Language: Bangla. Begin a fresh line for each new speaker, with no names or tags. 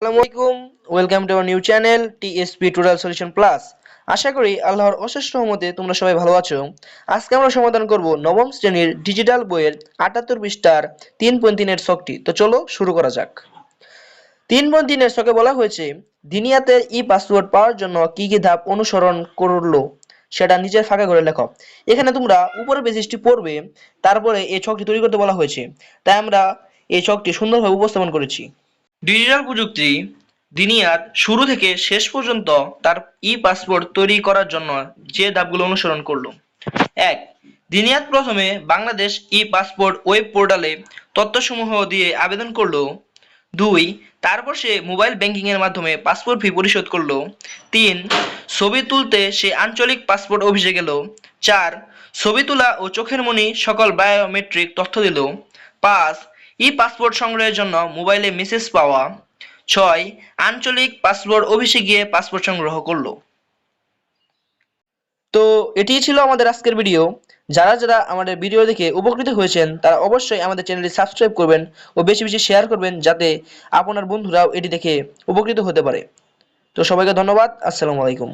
আসসালামু আলাইকুম। Welcome to our new channel TSP Total Solution Plus. আশা করি আল্লাহর অশেষ রহমতে তোমরা সবাই ভালো আছো। আজকে আমরা সমাধান করব নবম শ্রেণীর ডিজিটাল বইয়ের 78 পৃষ্ঠার 3.3 এর ছকটি। তো চলো শুরু করা যাক। 3.3 এর ছকে বলা হয়েছে দিনিয়াতের ই পাসওয়ার্ড পাওয়ার জন্য কি কি ধাপ অনুসরণ করলো সেটা নিচের ফাঁকা করে লেখো। এখানে তোমরা উপরের পেজটি পড়বে, তারপরে এই ছকটি তৈরি করতে বলা হয়েছে, তাই আমরা এই ছকটি সুন্দরভাবে উপস্থাপন করেছি। ডিজিটাল প্রযুক্তি দুনিয়ার শুরু থেকে শেষ পর্যন্ত তার ই পাসপোর্ট তৈরি করার জন্য যে ধাপগুলো অনুসরণ করলো। 1. দিনিয়াত প্রথমে বাংলাদেশ ই পাসপোর্ট ওয়েব পোর্টালে তথ্যসমূহ দিয়ে আবেদন করলো। 2. তারপর সে মোবাইল ব্যাংকিং এর মাধ্যমে পাসপোর্ট ফি পরিশোধ করলো। 3. ছবি তুলতে সে আঞ্চলিক পাসপোর্ট অফিসে গেল। 4. ছবি তোলা ও চোখের মনি সকল বায়োমেট্রিক তথ্য দিল। 5. ই পাসপোর্ট সংগ্রহের জন্য মোবাইলে মেসেজ পাওয়া। 6. আঞ্চলিক পাসপোর্ট অফিসে গিয়ে পাসপোর্ট সংগ্রহ করলো। তো এটিই ছিল আমাদের আজকের ভিডিও। যারা যারা আমাদের ভিডিও দেখে উপকৃত হয়েছেন তারা অবশ্যই আমাদের চ্যানেলটি সাবস্ক্রাইব করবেন ও বেশি বেশি শেয়ার করবেন, যাতে আপনার বন্ধুরাও এটি দেখে উপকৃত হতে পারে। তো সবাইকে ধন্যবাদ। আসসালামু আলাইকুম।